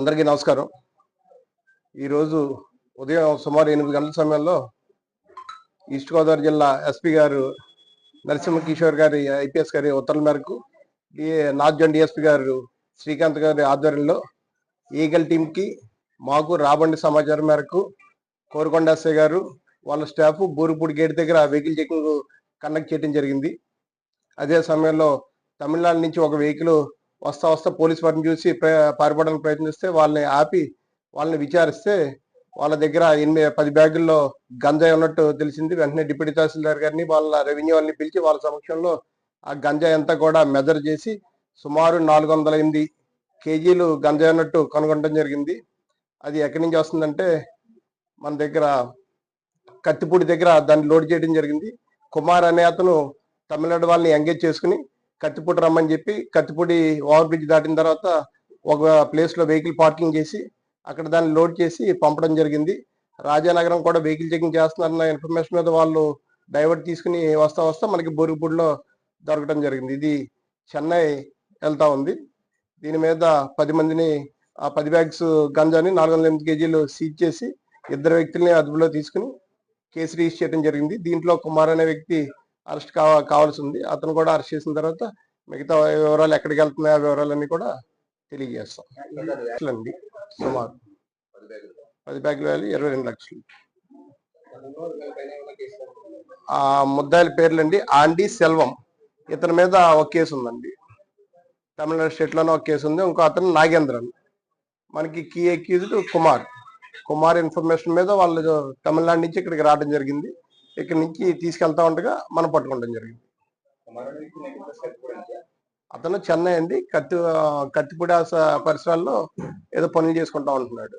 అందరికీ నమస్కారం. ఈరోజు ఉదయం సుమారు 8 గంటల సమయంలో ఈస్ట్ గోదావరి జిల్లా ఎస్పీ గారు నరసింహ కిషోర్ గారి ఐపీఎస్ గారి ఉత్తర్వుల మేరకు నార్త్ జోన్ డిఎస్పీ గారు శ్రీకాంత్ గారి ఆధ్వర్యంలో ఈగల్ టీంకి మాకు రాబండి సమాచారం మేరకు కోరుకొండ ఎస్ఐ గారు వాళ్ళ స్టాఫ్ బూరుపూడి గేట్ దగ్గర వెహికల్ చెకింగ్ కండక్ట్ చేయడం జరిగింది. అదే సమయంలో తమిళనాడు నుంచి ఒక వెహికల్ వస్తా పోలీస్ వారిని చూసి పారిపోవడానికి ప్రయత్నిస్తే వాళ్ళని ఆపి వాళ్ళని విచారిస్తే వాళ్ళ దగ్గర 10 బ్యాగుల్లో గంజాయి ఉన్నట్టు తెలిసింది. వెంటనే డిప్యూటీ తహసీల్దార్ గారిని వాళ్ళ రెవెన్యూ వాళ్ళని పిలిచి వాళ్ళ సమక్షంలో ఆ గంజాయి అంతా కూడా మెజర్ చేసి సుమారు 408 కేజీలు గంజాయి ఉన్నట్టు కనుగొనడం జరిగింది. అది ఎక్కడి నుంచి వస్తుందంటే మన దగ్గర కత్తిపూడి దగ్గర దాన్ని లోడ్ చేయడం జరిగింది. కుమార్ అనే అతను తమిళనాడు వాళ్ళని ఎంగేజ్ చేసుకుని కత్తిపూడి రమ్మని చెప్పి కత్తిపూడి ఓవర్ బ్రిడ్జ్ దాటిన తర్వాత ఒక ప్లేస్ లో వెహికల్ పార్కింగ్ చేసి అక్కడ దాన్ని లోడ్ చేసి పంపడం జరిగింది. రాజానగరం కూడా వెహికల్ చెకింగ్ చేస్తున్నారన్న ఇన్ఫర్మేషన్ మీద వాళ్ళు డైవర్ట్ తీసుకుని వస్తా మనకి బోరుగుపూడిలో దొరకడం జరిగింది. ఇది చెన్నై వెళ్తా ఉంది. దీని మీద 10 మందిని ఆ 10 బ్యాగ్స్ గంజాని 408 కేజీలు సీజ్ చేసి 2 వ్యక్తుల్ని అదుపులో తీసుకుని కేసు రిజిస్టర్ చేయడం జరిగింది. దీంట్లో కుమార్ అనే వ్యక్తి అరెస్ట్ కావాల్సి ఉంది. అతను కూడా అరెస్ట్ చేసిన తర్వాత మిగతా వివరాలు ఎక్కడికి వెళ్తున్నాయి ఆ వివరాలన్నీ కూడా తెలియజేస్తాం. అండి సుమారు 10 బ్యాగుల వాల్యూ 22 లక్షలు. ఆ ముద్దాయిల పేర్లండి ఆండి సెల్వం, ఇతని మీద ఒక కేసు ఉందండి. తమిళనాడు స్టేట్ లోనే ఒక కేసు ఉంది. ఇంకో అతను నాగేంద్రన్. మనకి కీ అక్యూజ్డ్ కుమార్ ఇన్ఫర్మేషన్ మీద వాళ్ళు తమిళనాడు నుంచి ఇక్కడికి రావడం జరిగింది. ఇక్కడ నుంచి తీసుకెళ్తా ఉండగా మనం పట్టుకోవడం జరిగింది. అతను చెన్నై అండి. కత్తిపూడి పరిసరాల్లో ఏదో పనులు చేసుకుంటా ఉంటున్నాడు.